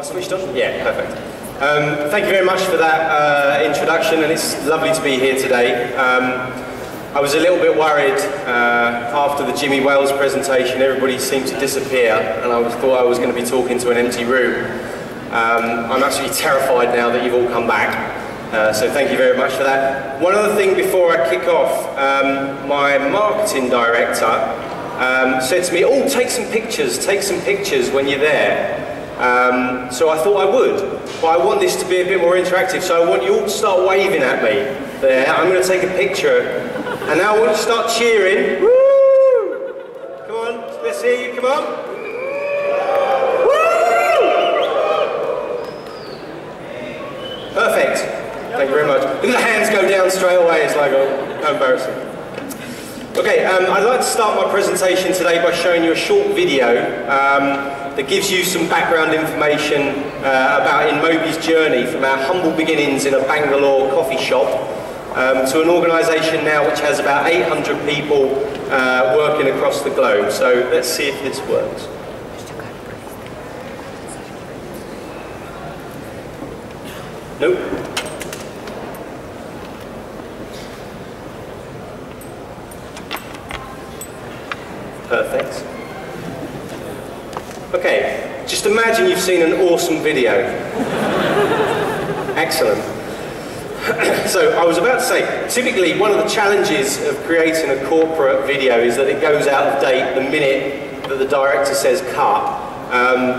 I switched on? Yeah, perfect. Thank you very much for that introduction, and it's lovely to be here today. I was a little bit worried after the Jimmy Wales presentation. Everybody seemed to disappear, and I thought I was going to be talking to an empty room. I'm absolutely terrified now that you've all come back, so thank you very much for that. One other thing before I kick off, my marketing director said to me, oh, take some pictures when you're there. So I thought I would, but I want this to be a bit more interactive, so I want you all to start waving at me there. I'm going to take a picture, and now I want you to start cheering. Woo! Come on, let's hear you, come on. Woo! Perfect. Thank you very much. Look at the hands go down straight away, it's like, oh, how embarrassing. Okay, I'd like to start my presentation today by showing you a short video that gives you some background information about Inmobi's journey from our humble beginnings in a Bangalore coffee shop to an organisation now which has about 800 people working across the globe. So let's see if this works. Nope. Perfect. Okay, just imagine you've seen an awesome video. Excellent. So I was about to say, typically one of the challenges of creating a corporate video is that it goes out of date the minute that the director says cut,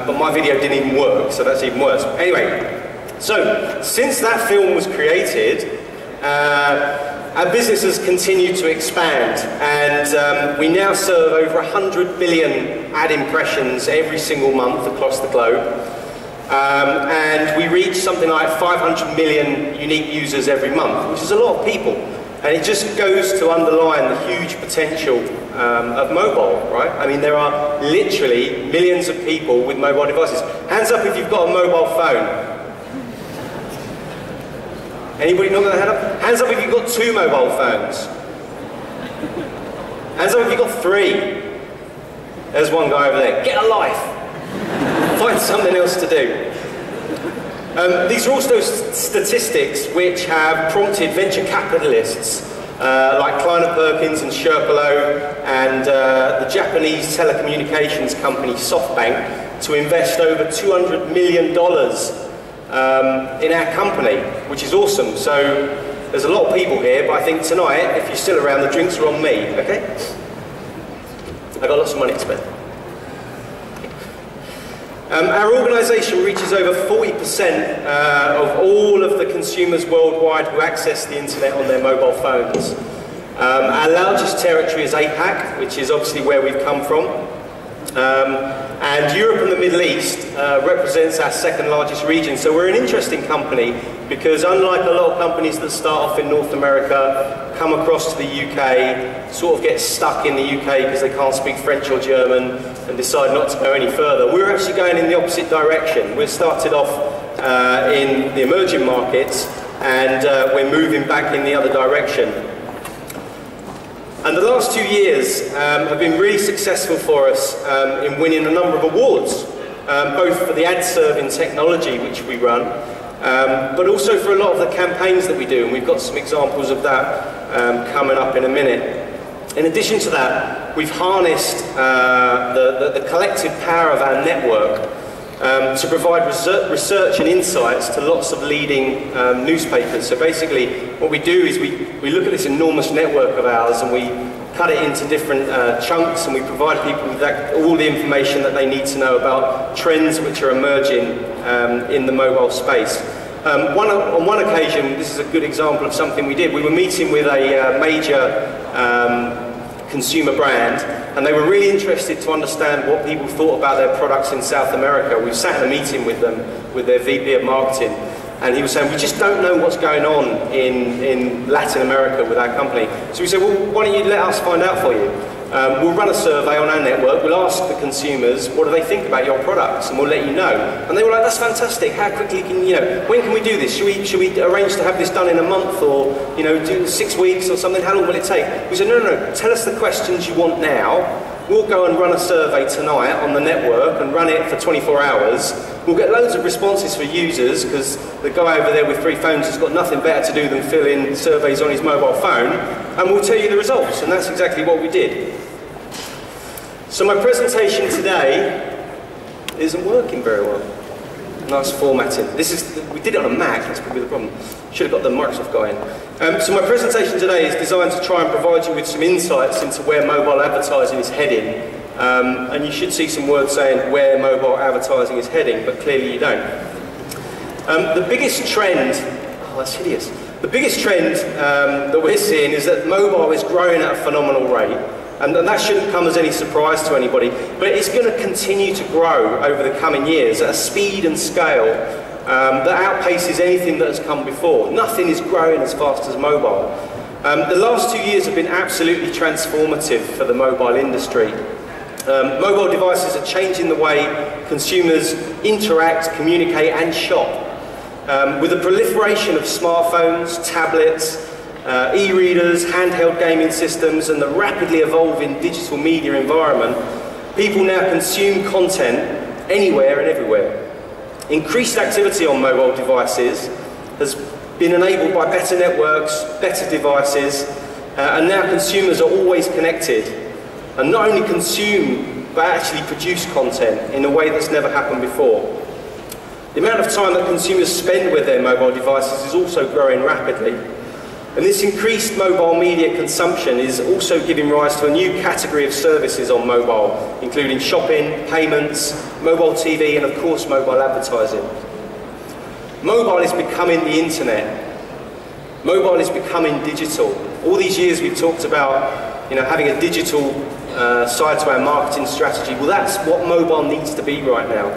but my video didn't even work, so that's even worse. Anyway, so since that film was created, our business has continued to expand, and we now serve over 100 billion ad impressions every single month across the globe. And we reach something like 500 million unique users every month, which is a lot of people. And it just goes to underline the huge potential of mobile, right? I mean, there are literally millions of people with mobile devices. Hands up if you've got a mobile phone. Anybody not got a hand up? Hands up if you've got 2 mobile phones. Hands up if you've got 3. There's one guy over there. Get a life. Find something else to do. These are also statistics which have prompted venture capitalists like Kleiner Perkins and Sherpalo and the Japanese telecommunications company SoftBank to invest over $200 million in our company, which is awesome. So there's a lot of people here, but I think tonight, if you're still around, the drinks are on me, okay? I've got lots of money to spend. Our organisation reaches over 40% of all of the consumers worldwide who access the internet on their mobile phones. Our largest territory is APAC, which is obviously where we've come from. And Europe and the Middle East represents our second largest region. So we're an interesting company because unlike a lot of companies that start off in North America, come across to the UK, sort of get stuck in the UK because they can't speak French or German and decide not to go any further, we're actually going in the opposite direction. We started off in the emerging markets and we're moving back in the other direction. And the last 2 years have been really successful for us in winning a number of awards, both for the ad serving technology which we run, but also for a lot of the campaigns that we do, and we've got some examples of that coming up in a minute. In addition to that, we've harnessed the collective power of our network to provide research and insights to lots of leading newspapers. So basically what we do is we look at this enormous network of ours and we cut it into different chunks, and we provide people with all the information that they need to know about trends which are emerging in the mobile space. On one occasion, this is a good example of something we did. We were meeting with a major consumer brand, and they were really interested to understand what people thought about their products in South America. We sat in a meeting with them, with their VP of marketing, and he was saying, we just don't know what's going on in Latin America with our company. So we said, well, why don't you let us find out for you? We'll run a survey on our network, we'll ask the consumers, what do they think about your products, and we'll let you know. And they were like, that's fantastic, how quickly can, when can we do this? Should we arrange to have this done in a month, or, do 6 weeks or something? How long will it take? We said, no, tell us the questions you want now, we'll go and run a survey tonight on the network and run it for 24 hours. We'll get loads of responses for users because the guy over there with 3 phones has got nothing better to do than fill in surveys on his mobile phone, and we'll tell you the results, and that's exactly what we did. So my presentation today isn't working very well. Nice formatting. We did it on a Mac, that's probably the problem. Should have got the Microsoft guy in. So my presentation today is designed to try and provide you with some insights into where mobile advertising is heading. And you should see some words saying where mobile advertising is heading, but clearly you don't. The biggest trend, oh that's hideous. The biggest trend that we're seeing is that mobile is growing at a phenomenal rate. And that shouldn't come as any surprise to anybody, but it's going to continue to grow over the coming years at a speed and scale that outpaces anything that has come before. Nothing is growing as fast as mobile. The last 2 years have been absolutely transformative for the mobile industry. Mobile devices are changing the way consumers interact, communicate and shop. With the proliferation of smartphones, tablets, e-readers, handheld gaming systems and the rapidly evolving digital media environment, people now consume content anywhere and everywhere. Increased activity on mobile devices has been enabled by better networks, better devices, and now consumers are always connected and not only consume but actually produce content in a way that's never happened before. The amount of time that consumers spend with their mobile devices is also growing rapidly. And this increased mobile media consumption is also giving rise to a new category of services on mobile, including shopping, payments, mobile TV, and of course mobile advertising. Mobile is becoming the internet. Mobile is becoming digital. All these years we've talked about, having a digital side to our marketing strategy. Well, that's what mobile needs to be right now.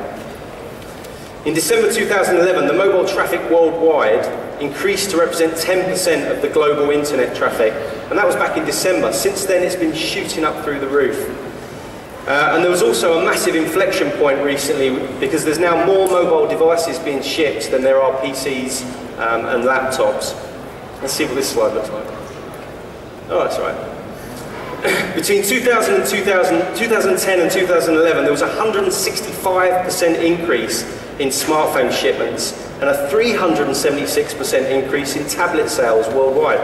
In December 2011, the mobile traffic worldwide increased to represent 10% of the global internet traffic, and that was back in December. Since then it's been shooting up through the roof. And there was also a massive inflection point recently because there's now more mobile devices being shipped than there are PCs and laptops. Let's see what this slide looks like. Oh, that's right. Between 2010 and 2011 there was a 165% increase in smartphone shipments and a 376% increase in tablet sales worldwide.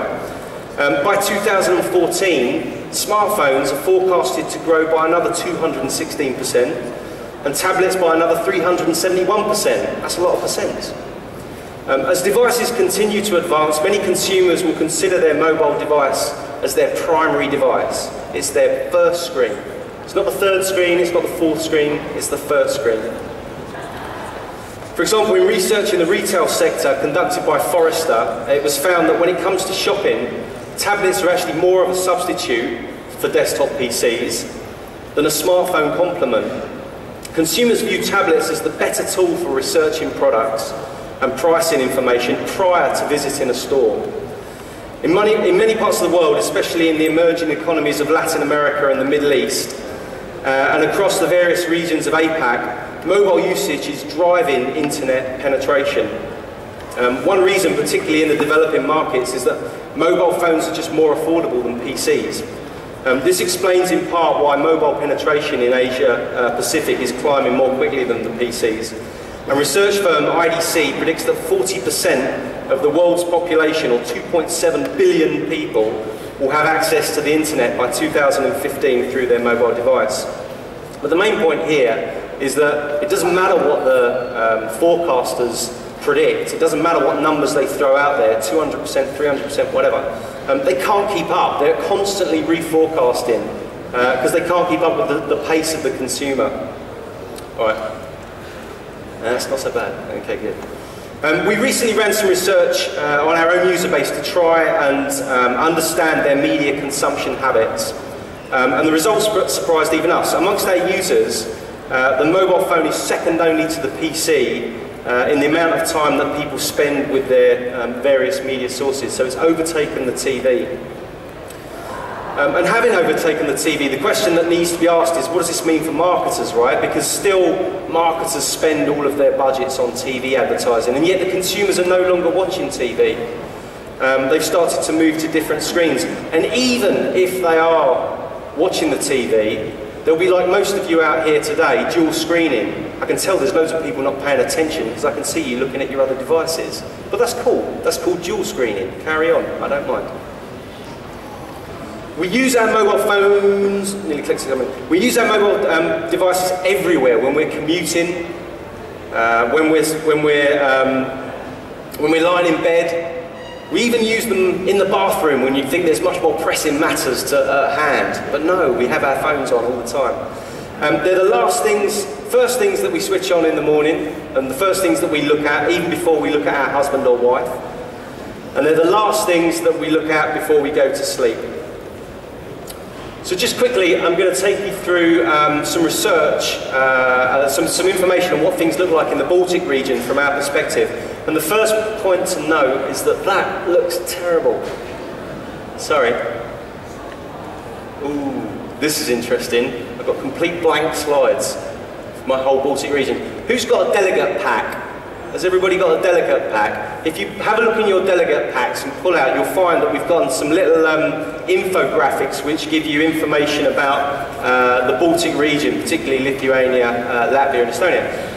By 2014, smartphones are forecasted to grow by another 216% and tablets by another 371%. That's a lot of percent. As devices continue to advance, many consumers will consider their mobile device as their primary device. It's their first screen. It's not the third screen, it's not the fourth screen, it's the first screen. For example, in research in the retail sector conducted by Forrester, it was found that when it comes to shopping, tablets are actually more of a substitute for desktop PCs than a smartphone complement. Consumers view tablets as the better tool for researching products and pricing information prior to visiting a store. In many parts of the world, especially in the emerging economies of Latin America and the Middle East, and across the various regions of APAC, mobile usage is driving internet penetration. One reason, particularly in the developing markets, is that mobile phones are just more affordable than PCs. This explains in part why mobile penetration in Asia Pacific is climbing more quickly than the PCs. And research firm IDC predicts that 40% of the world's population, or 2.7 billion people, will have access to the internet by 2015 through their mobile device. But the main point here is that it doesn't matter what the forecasters predict, it doesn't matter what numbers they throw out there, 200%, 300%, whatever. They can't keep up, they're constantly reforecasting because they can't keep up with the pace of the consumer. Alright, that's not so bad, okay good. We recently ran some research on our own user base to try and understand their media consumption habits. And the results surprised even us. Amongst our users, the mobile phone is second only to the PC in the amount of time that people spend with their various media sources, so it's overtaken the TV. And having overtaken the TV, the question that needs to be asked is, what does this mean for marketers, right? Because still, marketers spend all of their budgets on TV advertising, and yet the consumers are no longer watching TV. They've started to move to different screens. And even if they are watching the TV, There'll be, like most of you out here today, dual screening. I can tell there's loads of people not paying attention because I can see you looking at your other devices. But that's cool. That's called dual screening. Carry on. I don't mind. We use our mobile phones, nearly clicks coming. We use our mobile devices everywhere when we're commuting, when we're lying in bed. We even use them in the bathroom when you think there's much more pressing matters at hand. But no, we have our phones on all the time. They're the first things that we switch on in the morning, and the first things that we look at even before we look at our husband or wife. And they're the last things that we look at before we go to sleep. So just quickly, I'm going to take you through some research, some information on what things look like in the Baltic region from our perspective. And the first point to note is that that looks terrible. Sorry. Ooh, this is interesting. I've got complete blank slides for my whole Baltic region. Who's got a delegate pack? Has everybody got a delegate pack? If you have a look in your delegate packs and pull out, you'll find that we've got some little infographics which give you information about the Baltic region, particularly Lithuania, Latvia and Estonia.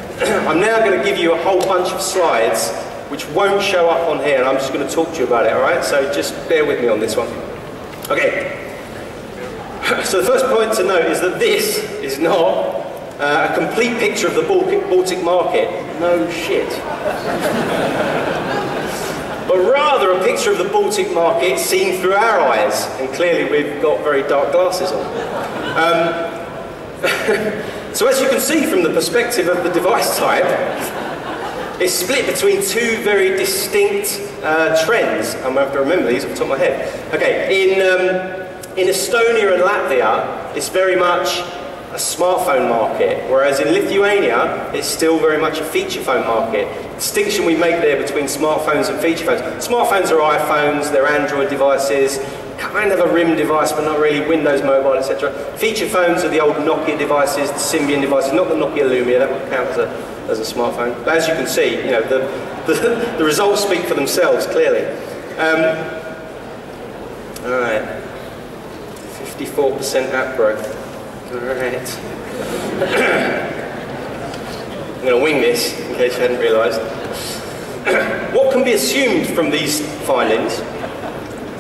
I'm now going to give you a whole bunch of slides which won't show up on here, and I'm just going to talk to you about it, alright? So just bear with me on this one. Okay. So the first point to note is that this is not a complete picture of the Baltic market. No shit. But rather a picture of the Baltic market seen through our eyes, and clearly we've got very dark glasses on. So as you can see from the perspective of the device type, it's split between two very distinct trends. I'm going to have to remember these off the top of my head. Okay, in Estonia and Latvia, it's very much a smartphone market, whereas in Lithuania, it's still very much a feature phone market. The distinction we make there between smartphones and feature phones. Smartphones are iPhones, they're Android devices, kind of a RIM device, but not really, Windows Mobile, etc. Feature phones are the old Nokia devices, the Symbian devices, not the Nokia Lumia, that would count as a smartphone. But as you can see, you know, the results speak for themselves, clearly. Alright, 54% app growth. Alright. I'm going to wing this, in case you hadn't realised. What can be assumed from these findings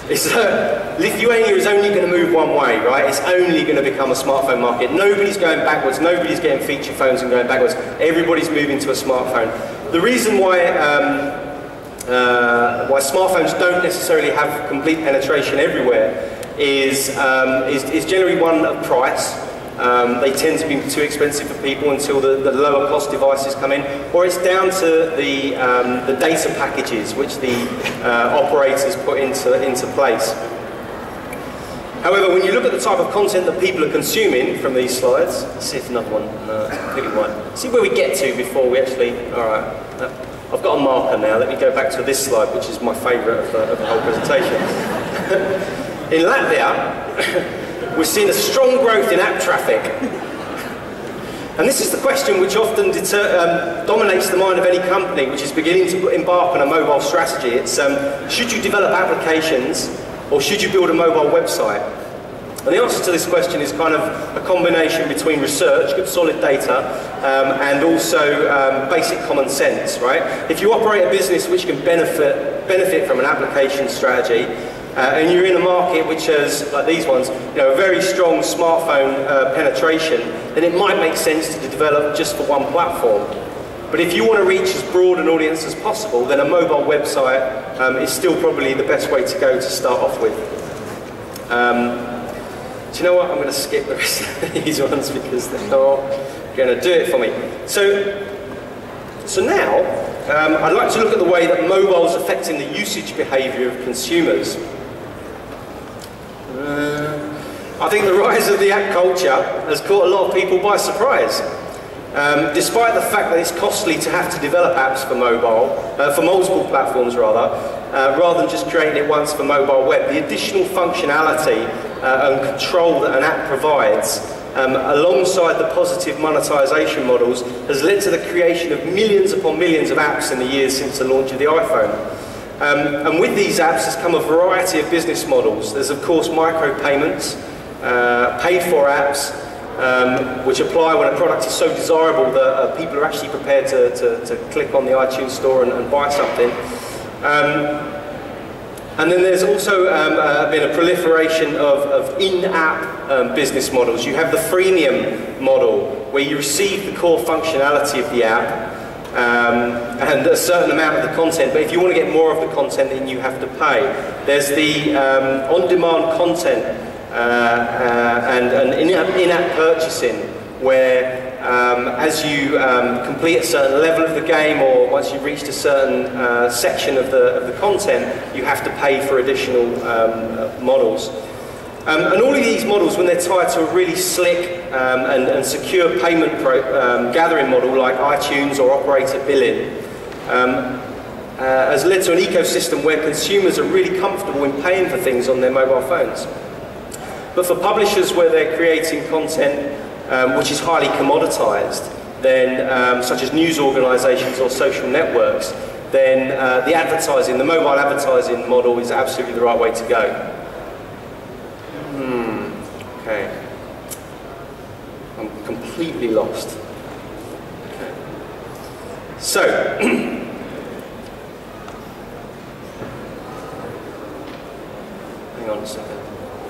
is that Lithuania is only going to move one way, right? It's only going to become a smartphone market. Nobody's going backwards, nobody's getting feature phones and going backwards. Everybody's moving to a smartphone. The reason why smartphones don't necessarily have complete penetration everywhere is generally one of price. They tend to be too expensive for people until the lower cost devices come in, or it's down to the data packages which the operators put into place. However, when you look at the type of content that people are consuming from these slides, let's see if another one, completely white. See where we get to before we actually, alright, I've got a marker now, let me go back to this slide, which is my favourite of the whole presentation. In Latvia, we're seeing a strong growth in app traffic. And this is the question which often dominates the mind of any company which is beginning to embark on a mobile strategy. It's, should you develop applications or should you build a mobile website? And the answer to this question is kind of a combination between research, good solid data, and also basic common sense, right? If you operate a business which can benefit from an application strategy, and you're in a market which has, like these ones, you know, a very strong smartphone penetration, then it might make sense to develop just for one platform. But if you want to reach as broad an audience as possible, then a mobile website is still probably the best way to go to start off with. Do you know what? I'm going to skip the rest of these ones because they're not going to do it for me. So now, I'd like to look at the way that mobile is affecting the usage behaviour of consumers. I think the rise of the app culture has caught a lot of people by surprise. Despite the fact that it's costly to have to develop apps for mobile, for multiple platforms rather than just creating it once for mobile web, the additional functionality and control that an app provides, alongside the positive monetization models, has led to the creation of millions upon millions of apps in the years since the launch of the iPhone. And with these apps has come a variety of business models. There's of course micropayments, paid for apps, which apply when a product is so desirable that people are actually prepared to click on the iTunes store and buy something. And then there's also been a proliferation of in-app business models. You have the freemium model, where you receive the core functionality of the app and a certain amount of the content, but if you want to get more of the content, then you have to pay. There's the on-demand content and in-app purchasing, where as you complete a certain level of the game, or once you've reached a certain section of the content, you have to pay for additional models. And all of these models, when they're tied to a really slick and secure payment gathering model like iTunes or operator billing, has led to an ecosystem where consumers are really comfortable in paying for things on their mobile phones. But for publishers, where they're creating content which is highly commoditized, then such as news organizations or social networks, then the mobile advertising model is absolutely the right way to go. Okay. I'm completely lost. Okay. So, hang on a second.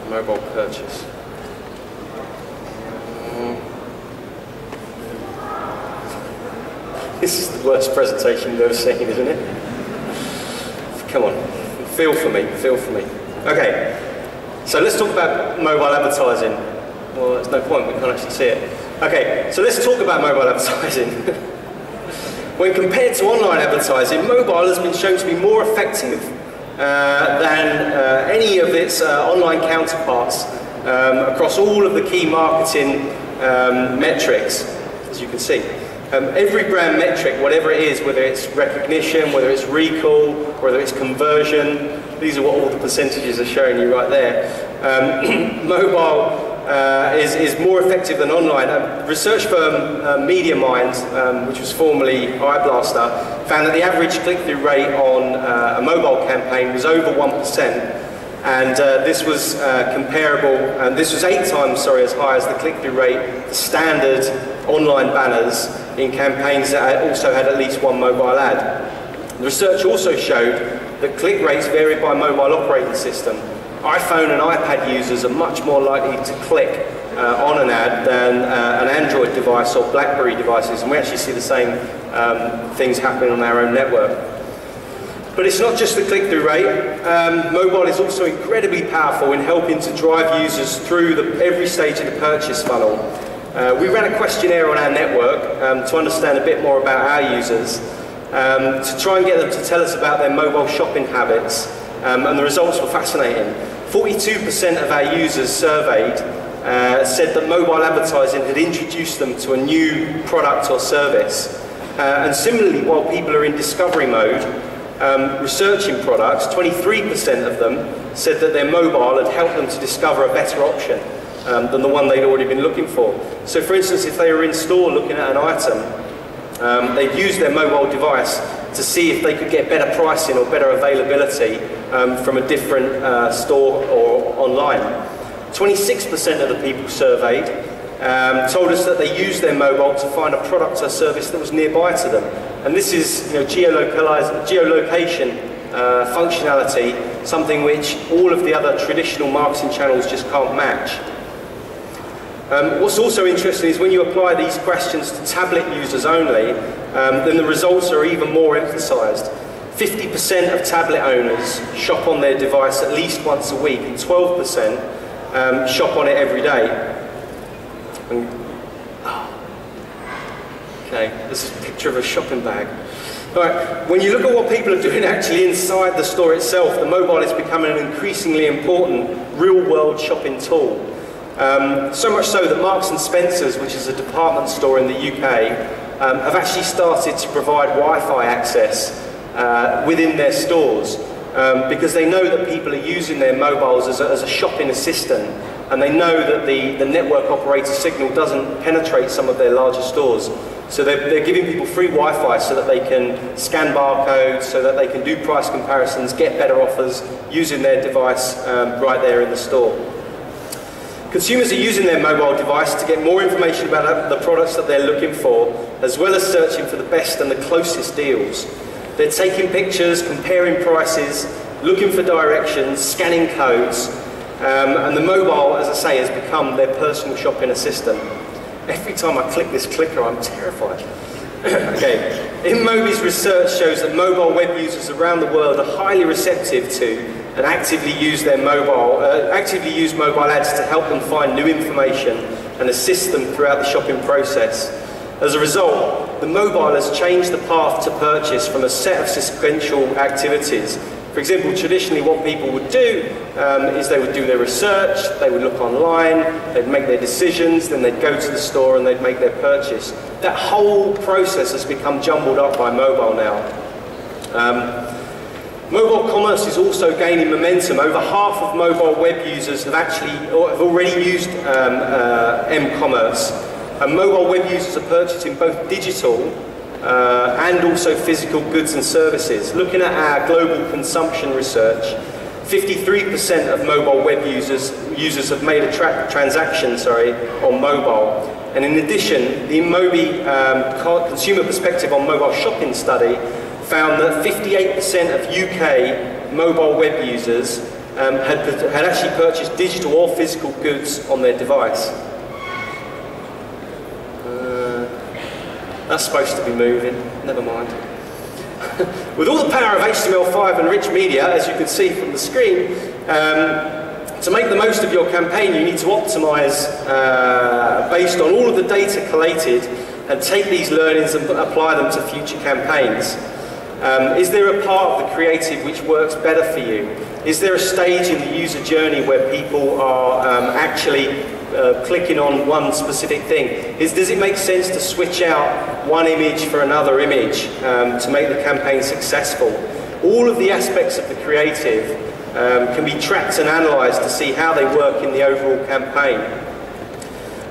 Mobile purchase. This is the worst presentation you've ever seen, isn't it? Come on, feel for me, feel for me. Okay, so let's talk about mobile advertising. Well, there's no point, we can't actually see it. Okay, so let's talk about mobile advertising. When compared to online advertising, mobile has been shown to be more effective than any of its online counterparts across all of the key marketing metrics, as you can see. Every brand metric, whatever it is, whether it's recognition, whether it's recall, whether it's conversion, these are what all the percentages are showing you right there. Mobile is more effective than online. Research firm MediaMind, which was formerly iBlaster, found that the average click-through rate on a mobile campaign was over 1%, and this was comparable, and this was 8 times, as high as the click-through rate for standard online banners in campaigns that also had at least one mobile ad. The research also showed that click rates varied by mobile operating system. iPhone and iPad users are much more likely to click on an ad than an Android device or BlackBerry devices, and we actually see the same things happening on our own network. But it's not just the click-through rate. Mobile is also incredibly powerful in helping to drive users through every stage of the purchase funnel. We ran a questionnaire on our network to understand a bit more about our users, to try and get them to tell us about their mobile shopping habits, and the results were fascinating. 42% of our users surveyed said that mobile advertising had introduced them to a new product or service. And similarly, while people are in discovery mode, researching products, 23% of them said that their mobile had helped them to discover a better option than the one they'd already been looking for. So for instance, if they were in store looking at an item, they'd use their mobile device to see if they could get better pricing or better availability from a different store or online. 26% of the people surveyed told us that they used their mobile to find a product or service that was nearby to them. And this is geolocation functionality, something which all of the other traditional marketing channels just can't match. What's also interesting is when you apply these questions to tablet users only, then the results are even more emphasised. 50% of tablet owners shop on their device at least once a week, and 12% shop on it every day. Okay, this is a picture of a shopping bag. Right, when you look at what people are doing actually inside the store itself, the mobile is becoming an increasingly important real-world shopping tool. So much so that Marks and Spencer's, which is a department store in the UK, have actually started to provide Wi-Fi access within their stores because they know that people are using their mobiles as a shopping assistant, and they know that the network operator signal doesn't penetrate some of their larger stores. So they're giving people free Wi-Fi so that they can scan barcodes, so that they can do price comparisons, get better offers using their device right there in the store. Consumers are using their mobile device to get more information about the products that they're looking for, as well as searching for the best and the closest deals. They're taking pictures, comparing prices, looking for directions, scanning codes, and the mobile, as I say, has become their personal shopping assistant. Every time I click this clicker, I'm terrified. Okay. Inmobi's research shows that mobile web users around the world are highly receptive to and actively use mobile ads to help them find new information and assist them throughout the shopping process. As a result, the mobile has changed the path to purchase from a set of sequential activities. For example, traditionally what people would do is they would do their research, they would look online, they'd make their decisions, then they'd go to the store and they'd make their purchase. That whole process has become jumbled up by mobile now. Mobile commerce is also gaining momentum. Over half of mobile web users have already used m-commerce. And mobile web users are purchasing both digital and also physical goods and services. Looking at our global consumption research, 53% of mobile web users have made a transaction on mobile. And in addition, the Inmobi Consumer Perspective on Mobile Shopping study found that 58% of UK mobile web users had actually purchased digital or physical goods on their device. That's supposed to be moving, never mind. With all the power of HTML5 and rich media, as you can see from the screen, to make the most of your campaign, you need to optimize based on all of the data collated and take these learnings and apply them to future campaigns. Is there a part of the creative which works better for you? Is there a stage in the user journey where people are actually clicking on one specific thing? Does it make sense to switch out one image for another image to make the campaign successful? All of the aspects of the creative can be tracked and analysed to see how they work in the overall campaign.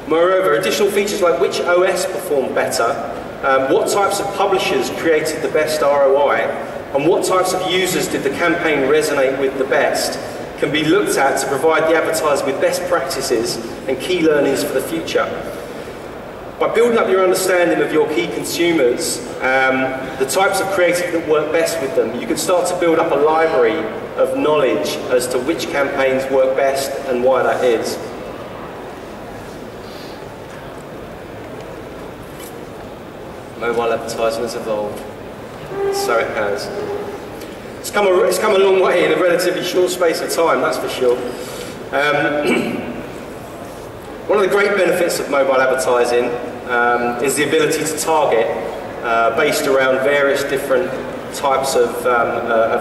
Moreover, additional features like which OS performed better, what types of publishers created the best ROI, and what types of users did the campaign resonate with the best can be looked at to provide the advertiser with best practices and key learnings for the future. By building up your understanding of your key consumers, the types of creative that work best with them, you can start to build up a library of knowledge as to which campaigns work best and why that is. Mobile advertising has evolved. So it has. It's come a long way in a relatively short space of time, that's for sure. One of the great benefits of mobile advertising is the ability to target based around various different types of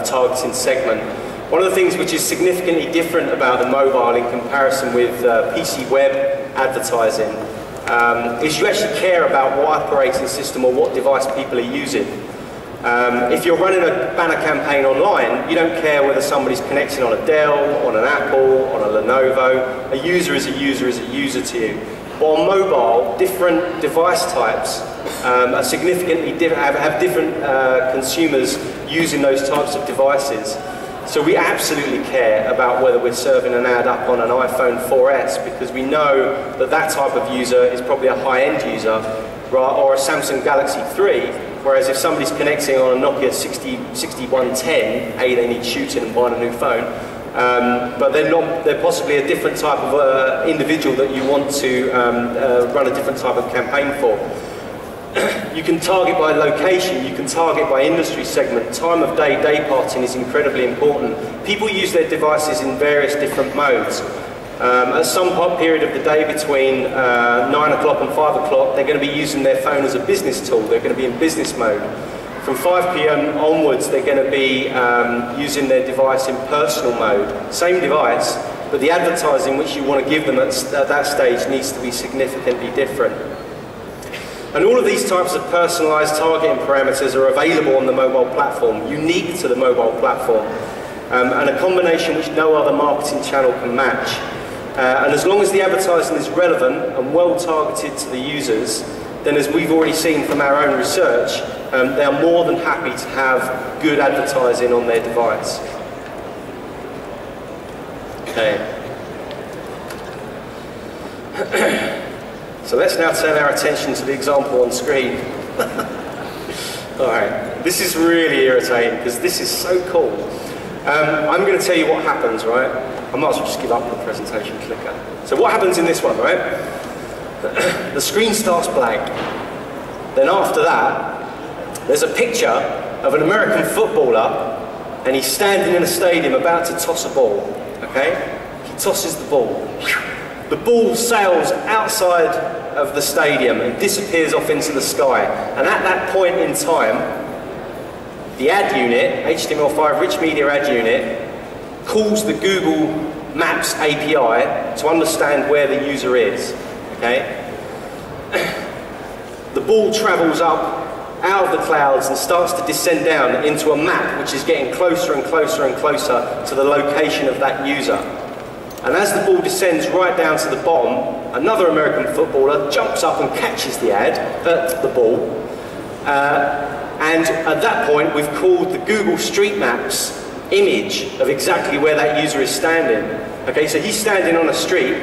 targeting segment. One of the things which is significantly different about the mobile in comparison with PC web advertising is you actually care about what operating system or what device people are using. If you're running a banner campaign online, you don't care whether somebody's connecting on a Dell, on an Apple, on a Lenovo. A user is a user is a user to you. But on mobile, different device types are significantly have different consumers using those types of devices. So we absolutely care about whether we're serving an ad up on an iPhone 4S because we know that that type of user is probably a high-end user, or a Samsung Galaxy 3, whereas if somebody's connecting on a Nokia 6110, they need shooting and buying a new phone, but they're possibly a different type of individual that you want to run a different type of campaign for. You can target by location, you can target by industry segment. Time of day, day parting is incredibly important. People use their devices in various different modes. At some period of the day between 9 o'clock and 5 o'clock, they're going to be using their phone as a business tool. They're going to be in business mode. From 5 p.m. onwards, they're going to be using their device in personal mode. Same device, but the advertising which you want to give them at that stage needs to be significantly different. And all of these types of personalised targeting parameters are available on the mobile platform, unique to the mobile platform, and a combination which no other marketing channel can match. And as long as the advertising is relevant and well targeted to the users, then as we've already seen from our own research, they are more than happy to have good advertising on their device. Okay. So let's now turn our attention to the example on screen. Alright, this is really irritating because this is so cool. I'm going to tell you what happens, right? I might as well just give up the presentation clicker. So what happens in this one, right? The screen starts blank. Then after that, there's a picture of an American footballer and he's standing in a stadium about to toss a ball, okay? He tosses the ball. The ball sails outside of the stadium and disappears off into the sky. And at that point in time, the ad unit, HTML5 Rich Media Ad Unit, calls the Google Maps API to understand where the user is, okay? The ball travels up out of the clouds and starts to descend down into a map which is getting closer and closer and closer to the location of that user. And as the ball descends right down to the bottom, another American footballer jumps up and catches the ball. And at that point, we've called the Google Street Maps image of exactly where that user is standing. Okay, so he's standing on a street,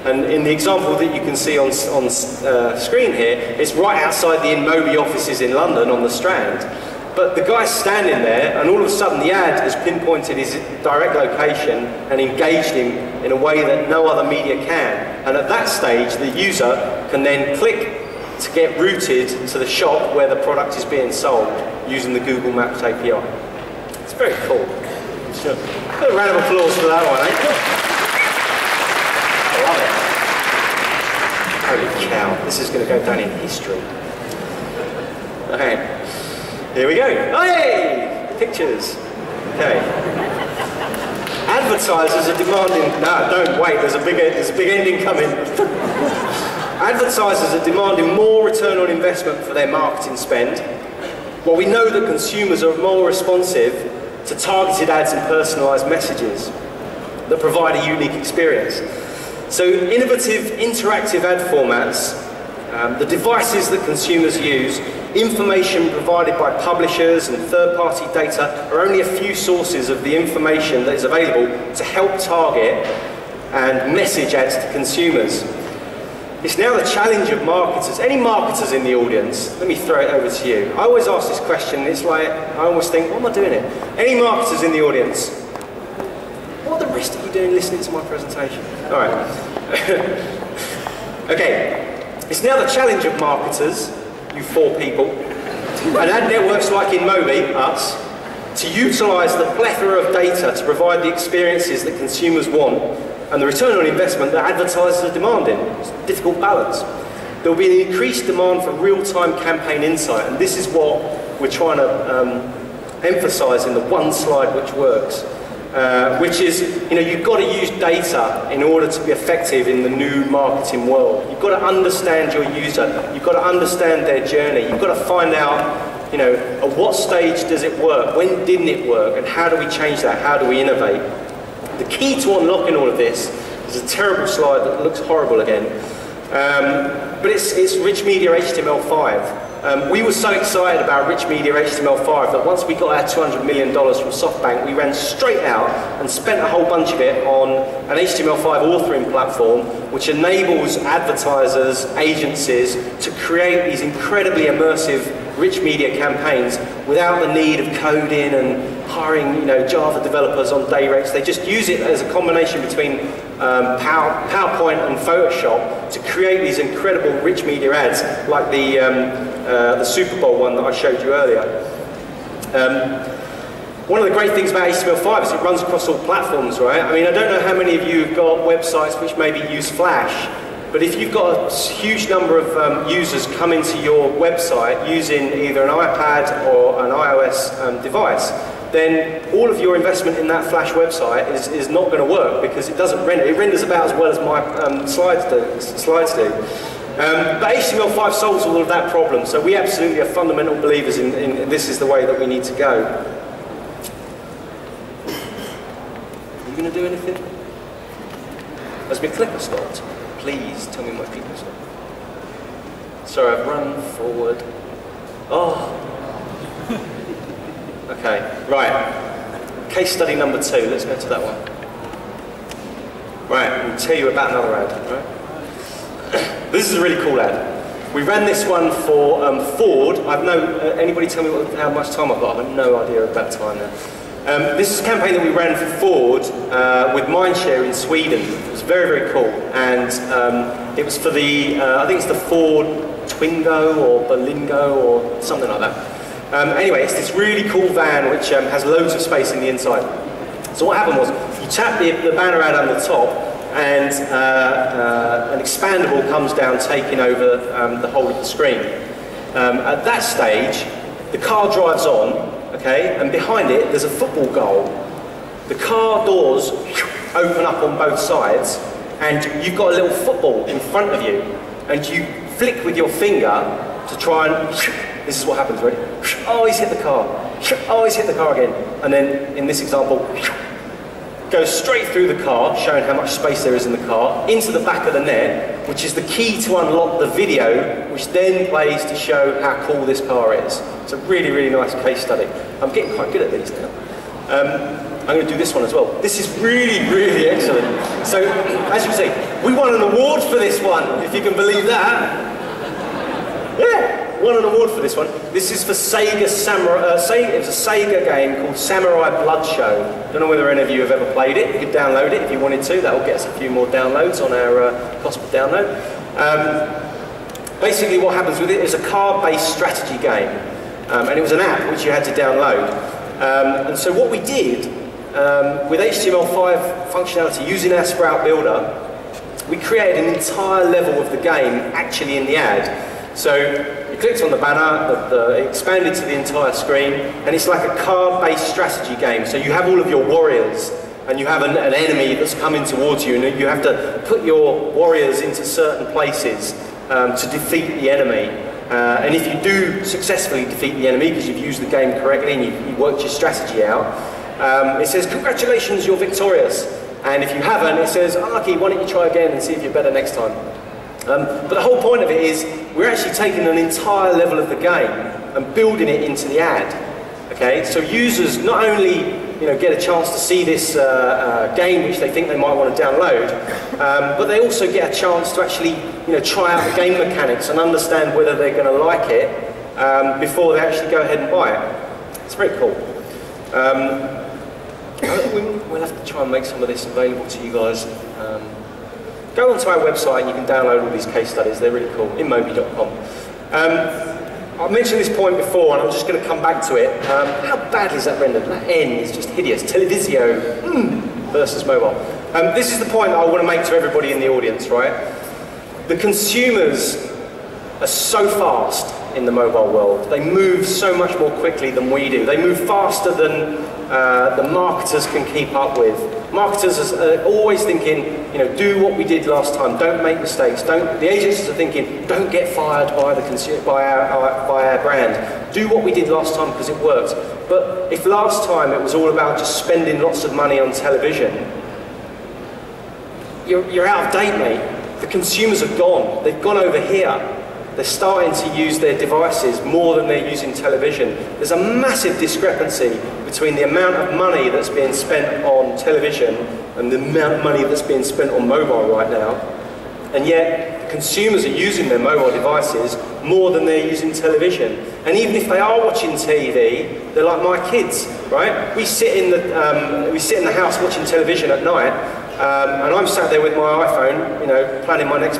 and in the example that you can see on screen here, it's right outside the Inmobi offices in London on the Strand. But the guy's standing there, and all of a sudden the ad has pinpointed his direct location and engaged him in a way that no other media can. And at that stage, the user can then click to get routed to the shop where the product is being sold using the Google Maps API. It's very cool. Sure. A round of applause for that one, eh? I love it. Holy cow, this is going to go down in history. Okay. Here we go. Hey! Pictures. Okay. Advertisers are demanding... No, don't wait. There's a big ending coming. Advertisers are demanding more return on investment for their marketing spend. Well, we know that consumers are more responsive to targeted ads and personalised messages that provide a unique experience. So, innovative, interactive ad formats, the devices that consumers use, information provided by publishers and third-party data are only a few sources of the information that is available to help target and message ads to consumers. It's now the challenge of marketers. Any marketers in the audience, let me throw it over to you. I always ask this question, it's like, I always think, what am I doing here? Any marketers in the audience? What are the rest of you doing listening to my presentation? All right. Okay, it's now the challenge of marketers, you four people, and ad networks like Inmobi, us, to utilise the plethora of data to provide the experiences that consumers want and the return on investment that advertisers are demanding. It's a difficult balance. There will be an increased demand for real-time campaign insight, and this is what we're trying to emphasise in the one slide which works, which is, you've got to use data in order to be effective in the new marketing world. You've got to understand your user, you've got to understand their journey, you've got to find out, at what stage does it work, when didn't it work, and how do we change that, how do we innovate? The key to unlocking all of this is a terrible slide that looks horrible again, but it's Rich Media HTML5. We were so excited about Rich Media HTML5 that once we got our $200 million from SoftBank, we ran straight out and spent a whole bunch of it on an HTML5 authoring platform which enables advertisers, agencies to create these incredibly immersive rich media campaigns without the need of coding and hiring Java developers on day rates. They just use it as a combination between PowerPoint and Photoshop to create these incredible rich media ads like the Super Bowl one that I showed you earlier. One of the great things about HTML5 is it runs across all platforms, right? I mean, I don't know how many of you have got websites which maybe use Flash, but if you've got a huge number of users coming to your website using either an iPad or an iOS device, then all of your investment in that Flash website is not going to work because it doesn't render. It renders about as well as my slides do. But HTML5 solves all of that problem, so we absolutely are fundamental believers in this is the way that we need to go. Are you going to do anything? Has my clicker stopped? Please tell me my clicker stopped. Sorry, I've run forward. Oh. Okay, right. Case study number 2, let's go to that one. Right, I'll tell you about another ad, right? This is a really cool ad. We ran this one for Ford. Anybody tell me how much time I've got? I have no idea about time now. This is a campaign that we ran for Ford with Mindshare in Sweden. It was very, very cool. And it was for the, I think it's the Ford Twingo or Berlingo or something like that. Anyway, it's this really cool van which has loads of space in the inside. So what happened was, you tap the banner ad on the top, and an expandable comes down, taking over the whole of the screen. At that stage, the car drives on, okay, and behind it there's a football goal. The car doors open up on both sides, and you've got a little football in front of you, and you flick with your finger to try and, this is what happens, ready? Oh, he's hit the car. Oh, he's hit the car again. And then, in this example, goes straight through the car, showing how much space there is in the car, into the back of the net, which is the key to unlock the video, which then plays to show how cool this car is. It's a really, really nice case study. I'm getting quite good at these now. I'm going to do this one as well. This is really, really excellent. So, as you can see, we won an award for this one, if you can believe that. Yeah, won an award for this one. This is for Sega Samurai. It was a Sega game called Samurai Blood Show. Don't know whether any of you have ever played it. You could download it if you wanted to. That will get us a few more downloads on our cost per download. Basically, what happens with it is a card-based strategy game, and it was an app which you had to download. And so what we did with HTML5 functionality using our Sprout Builder, we created an entire level of the game actually in the ad. So you clicked on the banner, it expanded to the entire screen, and it's like a card-based strategy game. So you have all of your warriors, and you have an enemy that's coming towards you, and you have to put your warriors into certain places to defeat the enemy. And if you do successfully defeat the enemy, because you've used the game correctly and you've worked your strategy out, it says, congratulations, you're victorious. And if you haven't, it says, unlucky, why don't you try again and see if you're better next time. But the whole point of it is, we're actually taking an entire level of the game and building it into the ad. Okay, so users not only get a chance to see this game which they think they might want to download, but they also get a chance to actually try out the game mechanics and understand whether they're going to like it before they actually go ahead and buy it. It's very cool. We'll have to try and make some of this available to you guys. Go onto our website and you can download all these case studies. They're really cool. Inmobi.com. I mentioned this point before, and I'm just going to come back to it. How badly is that rendered? That N is just hideous. Televisio versus mobile. This is the point that I want to make to everybody in the audience, right? The consumers are so fast in the mobile world. They move so much more quickly than we do. They move faster than the marketers can keep up with. Marketers are always thinking, do what we did last time. Don't make mistakes. The agencies are thinking, don't get fired by the consumer, by our brand. Do what we did last time because it worked. But if last time it was all about just spending lots of money on television, you're out of date, mate. The consumers are gone. They've gone over here. They're starting to use their devices more than they're using television. There's a massive discrepancy between the amount of money that's being spent on television and the amount of money that's being spent on mobile right now. And yet, consumers are using their mobile devices more than they're using television. And even if they are watching TV, they're like my kids, right? We sit in the house watching television at night, and I'm sat there with my iPhone, planning my next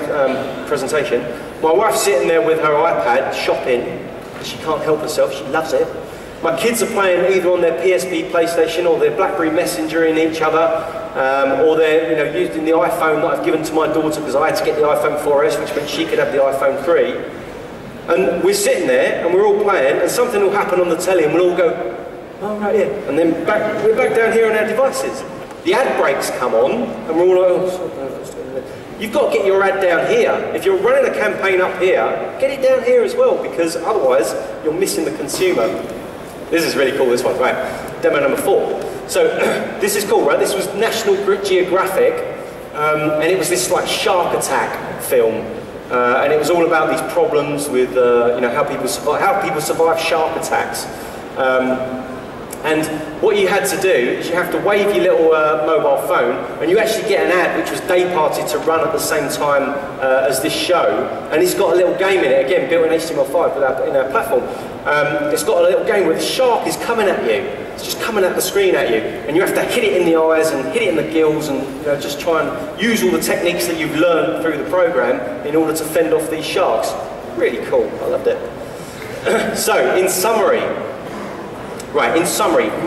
presentation. My wife's sitting there with her iPad, shopping, because she can't help herself, she loves it. My kids are playing either on their PSP PlayStation or their BlackBerry Messenger in each other, or they're using the iPhone that I've given to my daughter because I had to get the iPhone 4S, which meant she could have the iPhone 3. And we're sitting there and we're all playing, and something will happen on the telly and we'll all go, oh right, yeah. And then we're back down here on our devices. The ad breaks come on and we're all like, oh, you've got to get your ad down here. If you're running a campaign up here, get it down here as well, because otherwise you're missing the consumer. This is really cool, this one, right? Demo number 4. So this is cool, right? This was National Geographic, and it was this like shark attack film, and it was all about these problems with how people survive shark attacks. And what you had to do is you have to wave your little mobile phone, and you actually get an ad which was day-parted to run at the same time as this show. And it's got a little game in it, again, built in HTML5 in our platform. It's got a little game where the shark is coming at you. It's just coming at the screen at you. And you have to hit it in the eyes and hit it in the gills and just try and use all the techniques that you've learned through the program in order to fend off these sharks. Really cool, I loved it. So, in summary,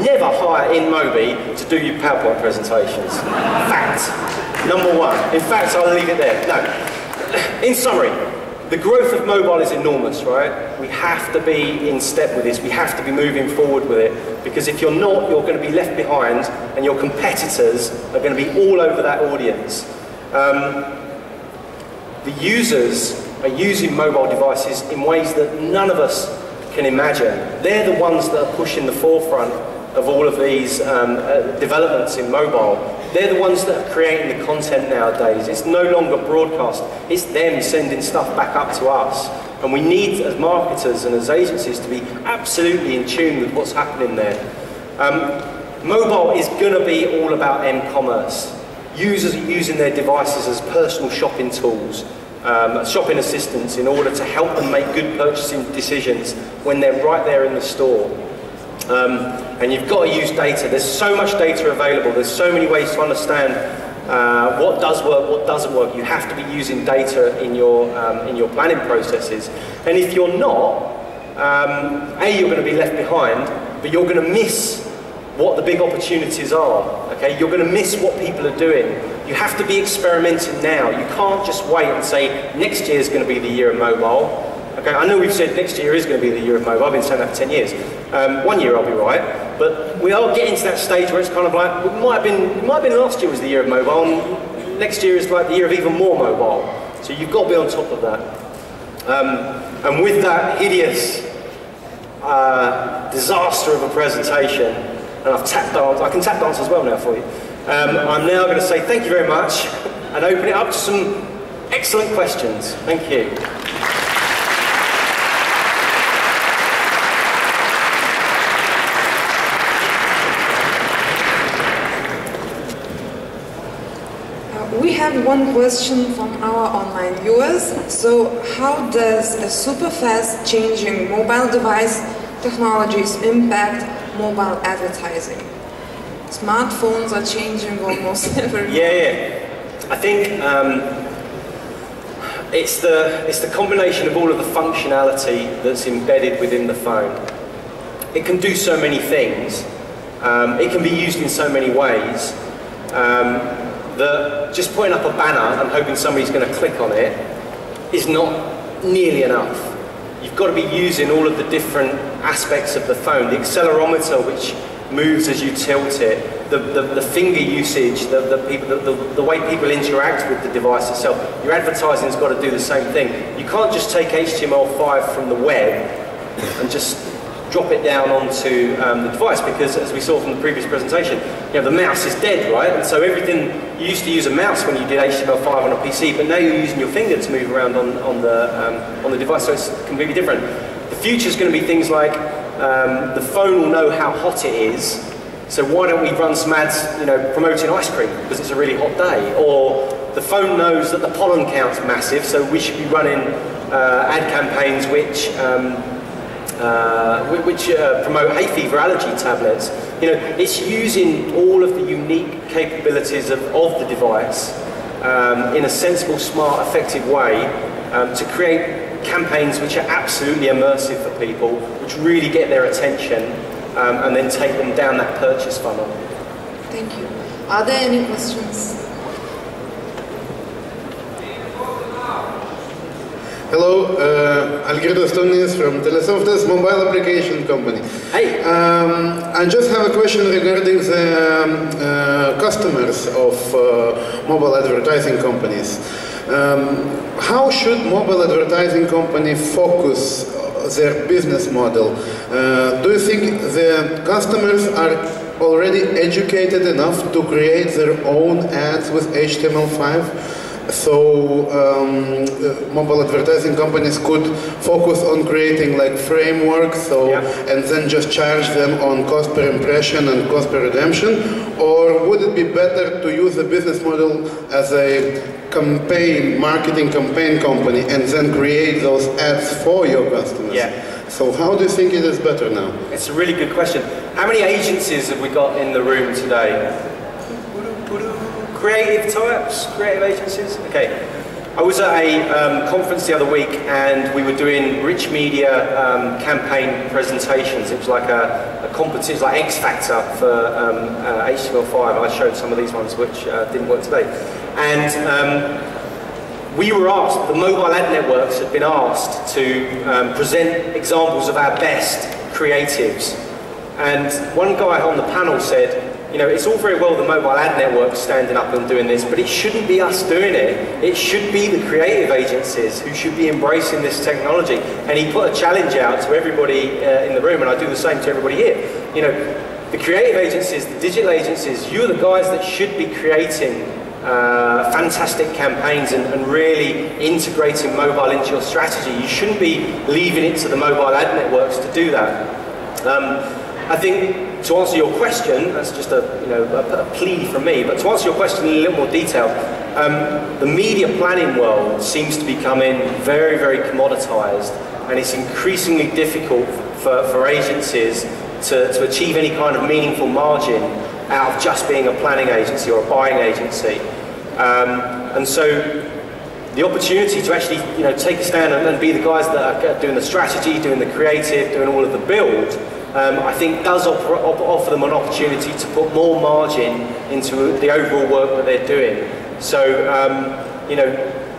never hire Inmobi to do your PowerPoint presentations. Fact. Number one. In fact, I'll leave it there. No. In summary, the growth of mobile is enormous, right? We have to be in step with this. We have to be moving forward with it. Because if you're not, you're going to be left behind, and your competitors are going to be all over that audience. The users are using mobile devices in ways that none of us can imagine. They're the ones that are pushing the forefront of all of these developments in mobile. They're the ones that are creating the content nowadays. It's no longer broadcast. It's them sending stuff back up to us. And we need, as marketers and as agencies, to be absolutely in tune with what's happening there. Mobile is going to be all about m-commerce. Users are using their devices as personal shopping tools. Shopping assistants in order to help them make good purchasing decisions when they're right there in the store. And you've got to use data. There's so much data available. There's so many ways to understand what does work, what doesn't work. You have to be using data in your planning processes. And if you're not, you're going to be left behind, but you're going to miss what the big opportunities are. Okay, you're going to miss what people are doing. You have to be experimenting now. You can't just wait and say next year is going to be the year of mobile. Okay, I know we've said next year is going to be the year of mobile. I've been saying that for 10 years. 1 year I'll be right, but we are getting to that stage where it's kind of like it might have been last year was the year of mobile, and next year is like the year of even more mobile. So you've got to be on top of that. And with that hideous disaster of a presentation, and I've tap danced. I can tap dance as well now for you. I'm now going to say thank you very much and open it up to some excellent questions. Thank you. We have one question from our online viewers. So, how does a super fast changing mobile device technologies impact mobile advertising? Smartphones are changing almost every Yeah. I think it's the combination of all of the functionality that's embedded within the phone. It can do so many things. It can be used in so many ways that just putting up a banner and hoping somebody's going to click on it is not nearly enough. You've got to be using all of the different aspects of the phone, the accelerometer which moves as you tilt it, the finger usage, the way people interact with the device itself. Your advertising's got to do the same thing. You can't just take HTML5 from the web and just drop it down onto the device, because as we saw from the previous presentation, the mouse is dead, right? And so everything, you used to use a mouse when you did HTML5 on a PC, but now you're using your finger to move around on the device, so it's completely different. The future is going to be things like the phone will know how hot it is, so why don't we run some ads, promoting ice cream because it's a really hot day? Or the phone knows that the pollen count's massive, so we should be running ad campaigns which promote hay fever allergy tablets. It's using all of the unique capabilities of the device in a sensible, smart, effective way to create campaigns which are absolutely immersive for people, which really get their attention and then take them down that purchase funnel. Thank you. Are there any questions? Hello, Algirdo Stoneman from Telesoft's mobile application company. Hey. I just have a question regarding the customers of mobile advertising companies. How should mobile advertising company focus their business model? Do you think the customers are already educated enough to create their own ads with HTML5? So mobile advertising companies could focus on creating like frameworks, and then just charge them on cost per impression and cost per redemption, or would it be better to use a business model as a marketing campaign company and then create those ads for your customers? So how do you think it is better now? It's a really good question. How many agencies have we got in the room today? Creative types? Creative agencies? Okay. I was at a conference the other week and we were doing rich media campaign presentations. It was like a competition, like X Factor for HTML5. I showed some of these ones which didn't work today. And we were asked, the mobile ad networks had been asked to present examples of our best creatives. And one guy on the panel said, you know, it's all very well the mobile ad networks standing up and doing this, but it shouldn't be us doing it. It should be the creative agencies who should be embracing this technology. And he put a challenge out to everybody in the room, and I do the same to everybody here. You know, the creative agencies, the digital agencies, you're the guys that should be creating fantastic campaigns and really integrating mobile into your strategy. You shouldn't be leaving it to the mobile ad networks to do that. I think to answer your question, that's just a plea from me, but to answer your question in a little more detail, the media planning world seems to be becoming very, very commoditized, and it's increasingly difficult for agencies to achieve any kind of meaningful margin out of just being a planning agency or a buying agency. And so the opportunity to actually take a stand and be the guys that are doing the strategy, doing the creative, doing all of the build, I think does offer them an opportunity to put more margin into the overall work that they're doing. So,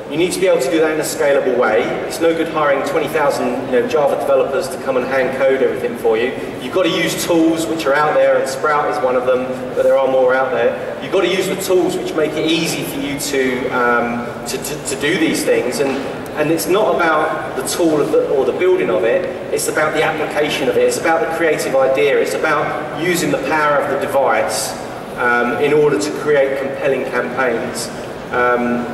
you need to be able to do that in a scalable way. It's no good hiring 20,000 Java developers to come and hand code everything for you. You've got to use tools which are out there, and Sprout is one of them, but there are more out there. You've got to use the tools which make it easy for you to do these things. And it's not about the tool or the building of it, it's about the application of it, it's about the creative idea, it's about using the power of the device in order to create compelling campaigns.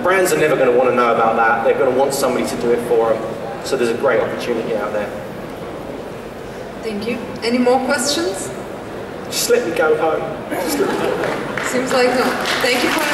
Brands are never going to want to know about that, they're going to want somebody to do it for them. So there's a great opportunity out there. Thank you. Any more questions? Just let me go home. Seems like no. Thank you for